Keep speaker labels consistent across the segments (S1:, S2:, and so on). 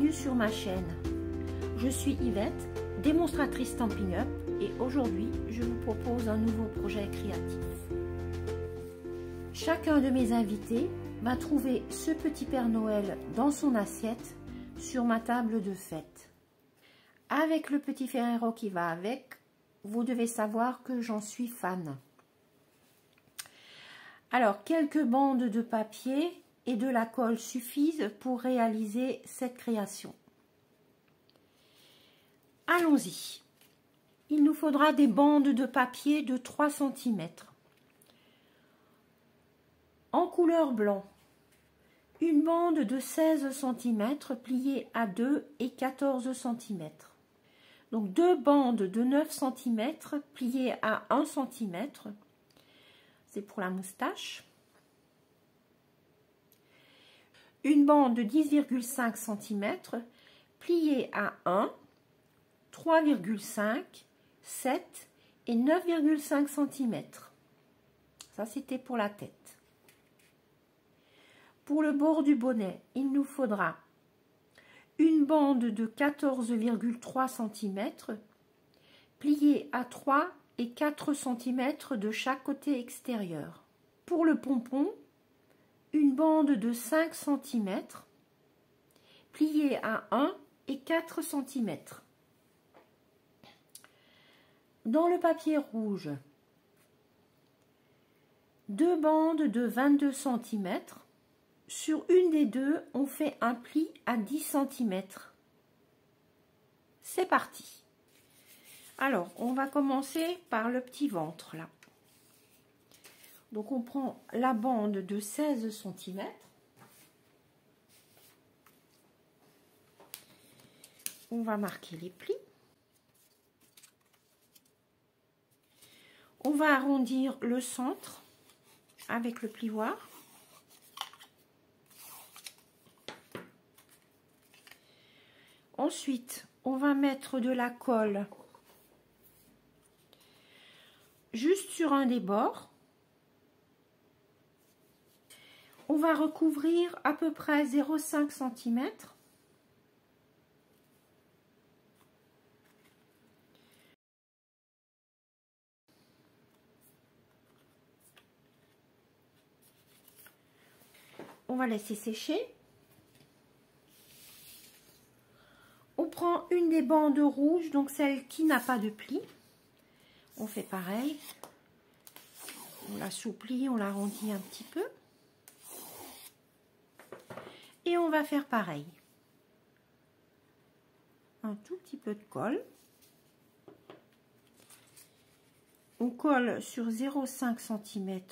S1: bienvenue sur ma chaîne. Je suis Yvette, démonstratrice Stampin' Up, et aujourd'hui je vous propose un nouveau projet créatif. Chacun de mes invités va trouver ce petit Père Noël dans son assiette sur ma table de fête. Avec le petit Ferrero qui va avec, vous devez savoir que j'en suis fan. Alors, quelques bandes de papier et de la colle suffisent pour réaliser cette création. Allons-y. Il nous faudra des bandes de papier de 3 cm. En couleur blanc, une bande de 16 cm pliée à 2 et 14 cm. Donc 2 bandes de 9 cm pliées à 1 cm. C'est pour la moustache. Une bande de 10,5 cm pliée à 1, 3,5, 7 et 9,5 cm. Ça, c'était pour la tête. Pour le bord du bonnet, il nous faudra une bande de 14,3 cm pliée à 3 et 4 cm de chaque côté extérieur. Pour le pompon, une bande de 5 cm pliée à 1 et 4 cm. Dans le papier rouge, 2 bandes de 22 cm. Sur une des deux, on fait un pli à 10 cm. C'est parti. Alors, on va commencer par le petit ventre, là. Donc, on prend la bande de 16 cm. On va marquer les plis. On va arrondir le centre avec le plioir. Ensuite, on va mettre de la colle juste sur un des bords. On va recouvrir à peu près 0,5 cm. On va laisser sécher. On prend une des bandes rouges, donc celle qui n'a pas de pli. On fait pareil. On l'assouplit, on l'arrondit un petit peu. Et on va faire pareil. Un tout petit peu de colle. On colle sur 0,5 cm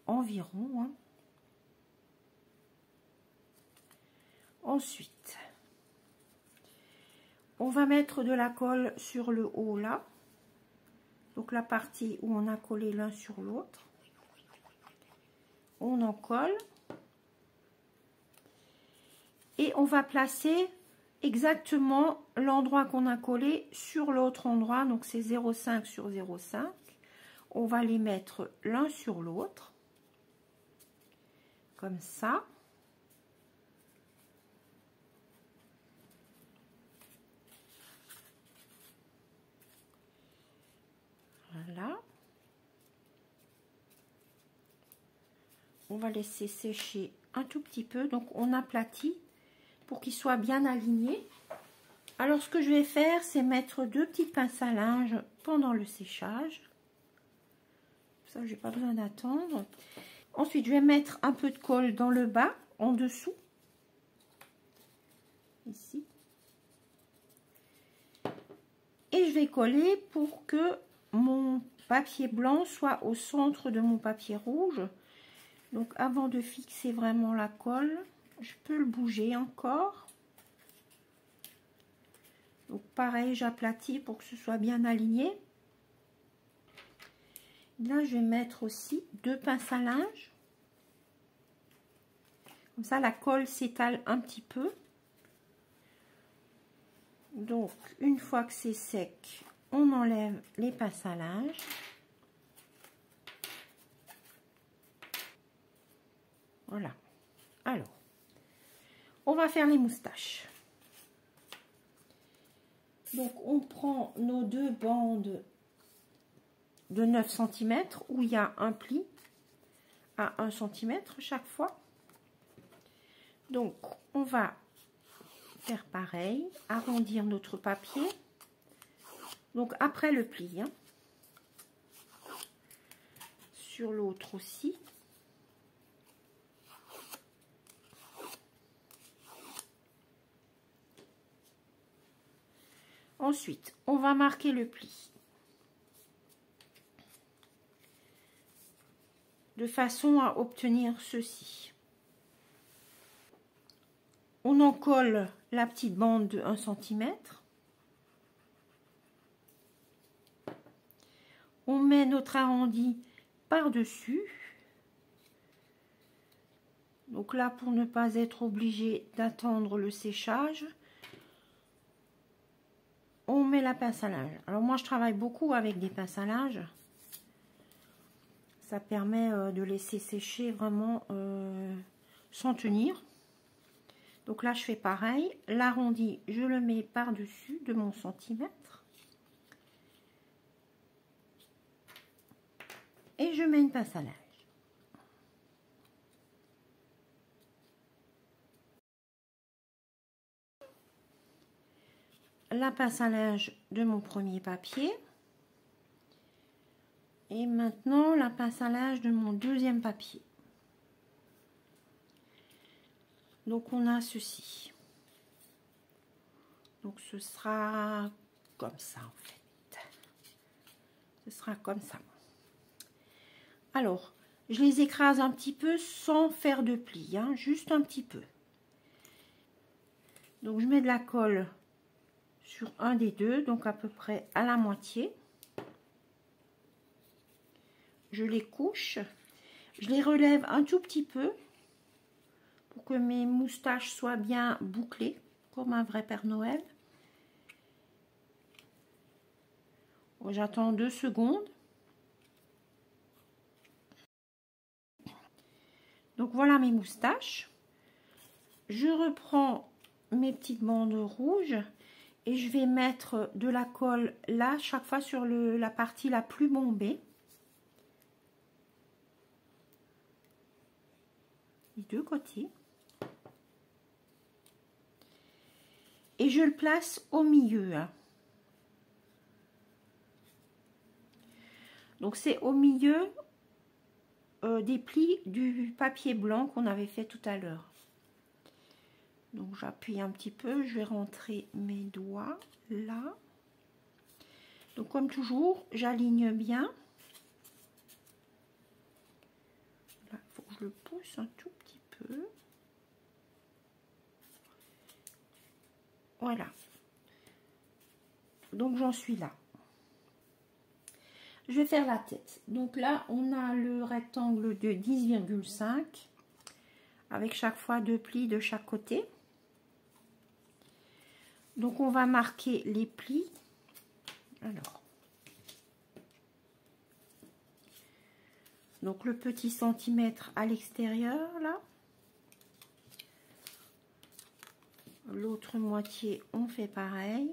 S1: environ. Hein. Ensuite, on va mettre de la colle sur le haut là. Donc la partie où on a collé l'un sur l'autre. On en colle. Et on va placer exactement l'endroit qu'on a collé sur l'autre endroit. Donc c'est 0,5 sur 0,5. On va les mettre l'un sur l'autre. Comme ça. Voilà. On va laisser sécher un tout petit peu. Donc on aplatit pour qu'il soit bien aligné. Alors ce que je vais faire, c'est mettre 2 petites pinces à linge pendant le séchage. Ça, j'ai pas besoin d'attendre. Ensuite, je vais mettre un peu de colle dans le bas, en dessous. Ici. Et je vais coller pour que mon papier blanc soit au centre de mon papier rouge. Donc avant de fixer vraiment la colle, je peux le bouger encore. Donc pareil, j'aplatis pour que ce soit bien aligné. Là, je vais mettre aussi 2 pinces à linge. Comme ça, la colle s'étale un petit peu. Donc, une fois que c'est sec, on enlève les pinces à linge. Voilà. Alors, on va faire les moustaches. Donc on prend nos deux bandes de 9 cm où il y a un pli à 1 cm chaque fois. Donc on va faire pareil, arrondir notre papier. Donc après le pli, hein, sur l'autre aussi. Ensuite, on va marquer le pli de façon à obtenir ceci. On en colle la petite bande de 1 cm. On met notre arrondi par-dessus. Donc là, pour ne pas être obligé d'attendre le séchage, on met la pince à linge. Alors moi, je travaille beaucoup avec des pinces à linge. Ça permet de laisser sécher vraiment sans tenir. Donc là, je fais pareil. L'arrondi, je le mets par-dessus de mon centimètre. Et je mets une pince à linge. La pince à linge de mon premier papier. Et maintenant, la pince à linge de mon deuxième papier. Donc, on a ceci. Donc, ce sera comme ça, en fait. Ce sera comme ça. Alors, je les écrase un petit peu sans faire de pli, hein, juste un petit peu. Donc, je mets de la colle sur un des deux, donc à peu près à la moitié. Je les couche. Je les relève un tout petit peu pour que mes moustaches soient bien bouclées, comme un vrai Père Noël. J'attends 2 secondes. Donc voilà mes moustaches. Je reprends mes petites bandes rouges et je vais mettre de la colle là, chaque fois sur la partie la plus bombée. Les deux côtés. Et je le place au milieu. Hein. Donc c'est au milieu des plis du papier blanc qu'on avait fait tout à l'heure. Donc j'appuie un petit peu, je vais rentrer mes doigts là. Donc comme toujours, j'aligne bien. Là, il faut que je le pousse un tout petit peu. Voilà. Donc j'en suis là. Je vais faire la tête. Donc là, on a le rectangle de 10,5 avec chaque fois 2 plis de chaque côté. Donc on va marquer les plis. Alors, donc le petit centimètre à l'extérieur là. L'autre moitié, on fait pareil.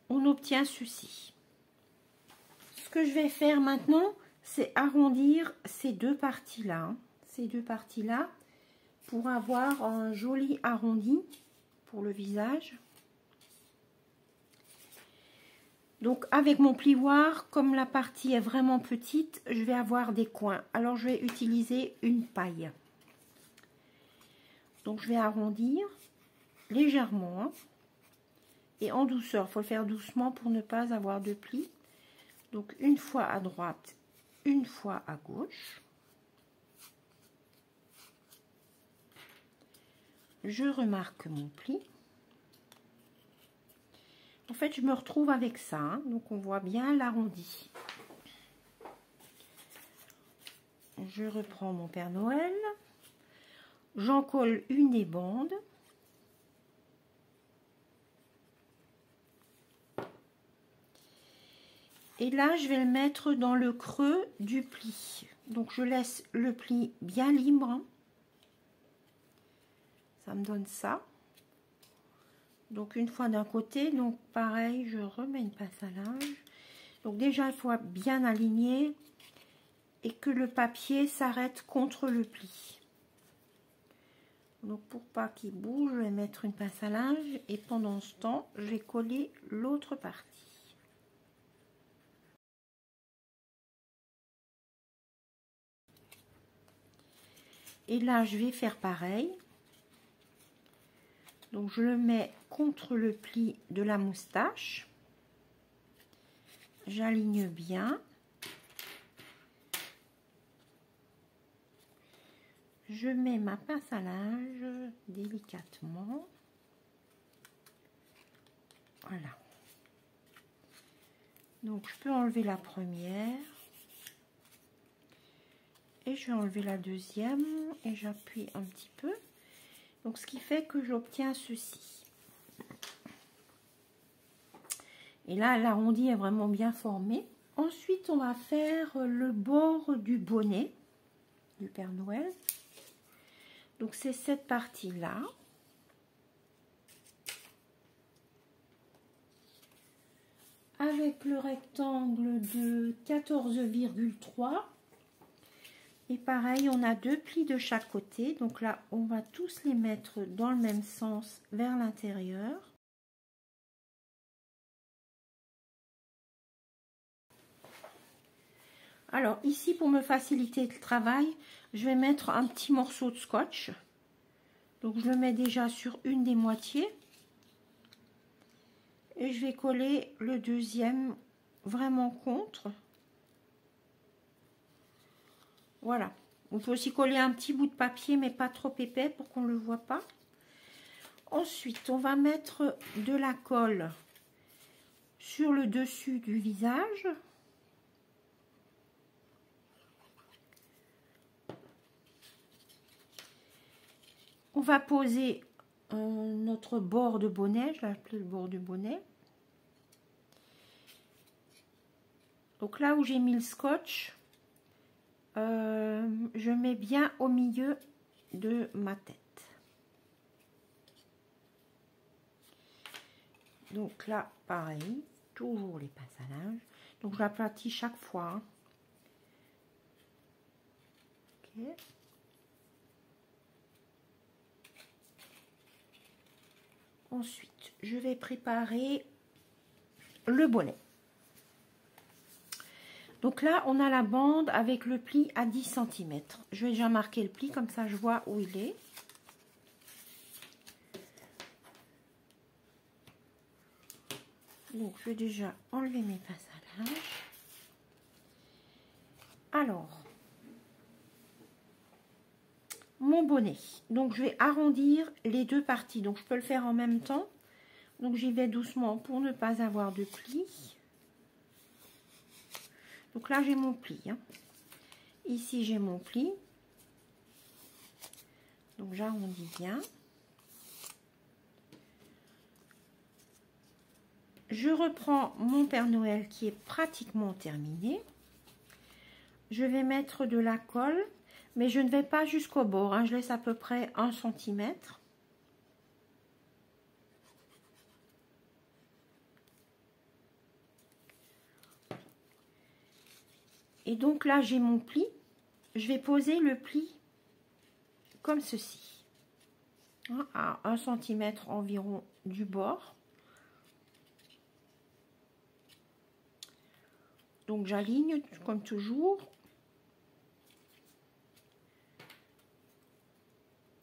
S1: On obtient ceci. Ce que je vais faire maintenant, c'est arrondir ces deux parties-là. Hein, ces deux parties-là, pour avoir un joli arrondi pour le visage. Donc avec mon plioir, comme la partie est vraiment petite, je vais avoir des coins. Alors je vais utiliser une paille. Donc je vais arrondir légèrement. Hein, et en douceur, il faut le faire doucement pour ne pas avoir de plis. Donc une fois à droite, une fois à gauche. Je remarque mon pli. En fait, je me retrouve avec ça. Hein, donc on voit bien l'arrondi. Je reprends mon Père Noël. J'en colle une des bandes. Et là, je vais le mettre dans le creux du pli. Donc, je laisse le pli bien libre. Ça me donne ça. Donc une fois d'un côté, donc pareil, je remets une pince à linge. Donc déjà, il faut bien aligner et que le papier s'arrête contre le pli. Donc pour pas qu'il bouge, je vais mettre une pince à linge et pendant ce temps, je vais coller l'autre partie. Et là, je vais faire pareil. Donc je le mets contre le pli de la moustache. J'aligne bien. Je mets ma pince à linge délicatement. Voilà. Donc je peux enlever la première. Et je vais enlever la deuxième. Et j'appuie un petit peu. Donc ce qui fait que j'obtiens ceci. Et là, l'arrondi est vraiment bien formé. Ensuite, on va faire le bord du bonnet du Père Noël. Donc c'est cette partie-là. Avec le rectangle de 14,3. Et pareil, on a 2 plis de chaque côté. Donc là, on va tous les mettre dans le même sens vers l'intérieur. Alors ici, pour me faciliter le travail, je vais mettre un petit morceau de scotch. Donc je le mets déjà sur une des moitiés. Et je vais coller le deuxième vraiment contre. Voilà. On peut aussi coller un petit bout de papier, mais pas trop épais pour qu'on ne le voit pas. Ensuite, on va mettre de la colle sur le dessus du visage. On va poser notre bord de bonnet, je l'ai appelé le bord du bonnet. Donc là où j'ai mis le scotch, je mets bien au milieu de ma tête. Donc là, pareil, toujours les pinces à linge. Donc je l'aplatis chaque fois. Ok. Ensuite, je vais préparer le bonnet. Donc là, on a la bande avec le pli à 10 cm. Je vais déjà marquer le pli, comme ça je vois où il est. Donc, je vais déjà enlever mes pinces à linge. Alors, mon bonnet. Donc, je vais arrondir les deux parties. Donc, je peux le faire en même temps. Donc, j'y vais doucement pour ne pas avoir de pli. Donc là, j'ai mon pli. Hein. Ici, j'ai mon pli. Donc, j'arrondis bien. Je reprends mon Père Noël qui est pratiquement terminé. Je vais mettre de la colle, mais je ne vais pas jusqu'au bord. Hein. Je laisse à peu près 1 cm. Et donc là, j'ai mon pli. Je vais poser le pli comme ceci, hein, à 1 cm environ du bord. Donc j'aligne comme toujours.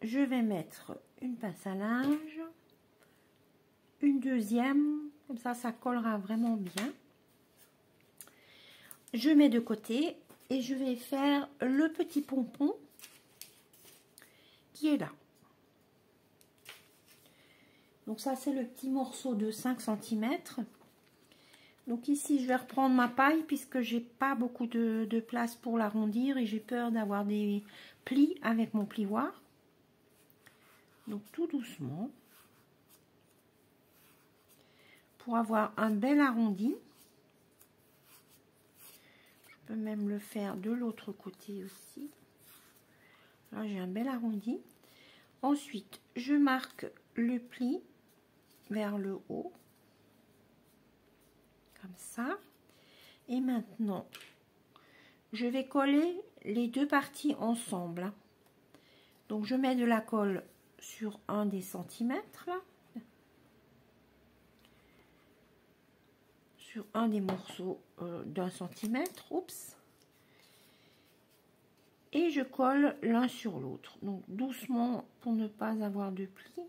S1: Je vais mettre une pince à linge, une deuxième, comme ça, ça collera vraiment bien. Je mets de côté et je vais faire le petit pompon qui est là. Donc ça, c'est le petit morceau de 5 cm. Donc ici, je vais reprendre ma paille puisque j'ai pas beaucoup de place pour l'arrondir et j'ai peur d'avoir des plis avec mon plioir. Donc tout doucement. Pour avoir un bel arrondi. Je peux même le faire de l'autre côté aussi. Là, j'ai un bel arrondi. Ensuite, je marque le pli vers le haut, comme ça. Et maintenant, je vais coller les deux parties ensemble. Donc, je mets de la colle sur un des centimètres, là. Sur un des morceaux d'un centimètre. Oups. Et je colle l'un sur l'autre. Donc, doucement pour ne pas avoir de plis.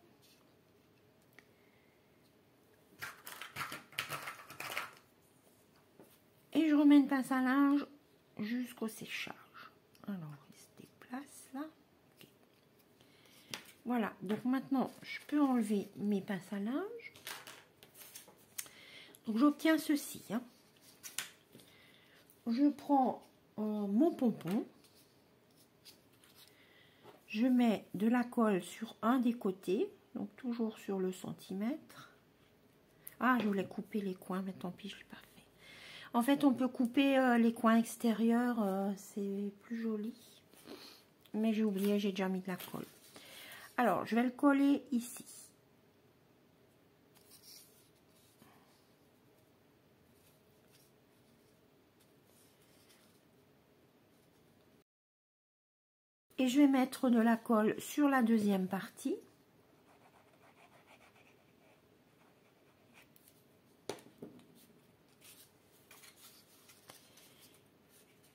S1: Et je remets une pince à linge jusqu'au séchage. Alors, il se déplace là. Okay. Voilà, donc maintenant, je peux enlever mes pinces à linge. Donc, j'obtiens ceci. Hein. Je prends mon pompon. Je mets de la colle sur un des côtés. Donc, toujours sur le centimètre. Ah, je voulais couper les coins, mais tant pis, je ne l'ai pas fait. En fait, on peut couper les coins extérieurs, c'est plus joli. Mais j'ai oublié, j'ai déjà mis de la colle. Alors, je vais le coller ici. Et je vais mettre de la colle sur la deuxième partie.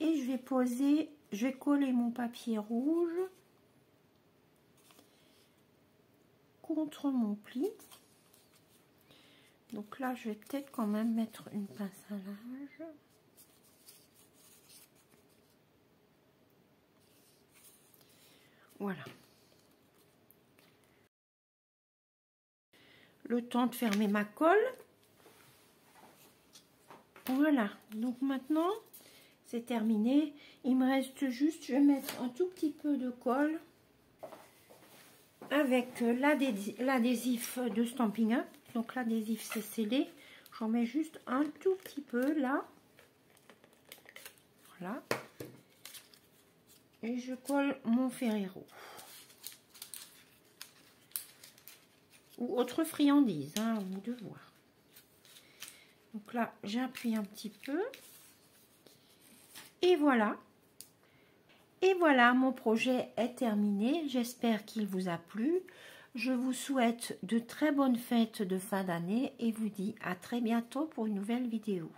S1: Et je vais poser, je vais coller mon papier rouge contre mon pli. Donc là, je vais peut-être quand même mettre une pince à linge. Voilà. Le temps de fermer ma colle. Voilà. Donc maintenant, c'est terminé. Il me reste juste, je vais mettre un tout petit peu de colle avec l'adhésif de Stampin' Up. Donc l'adhésif c'est scellé. J'en mets juste un tout petit peu là. Voilà. Et je colle mon Ferrero. Ou autre friandise, hein, à vous de voir. Donc là, j'appuie un petit peu. Et voilà. Et voilà, mon projet est terminé. J'espère qu'il vous a plu. Je vous souhaite de très bonnes fêtes de fin d'année et vous dis à très bientôt pour une nouvelle vidéo.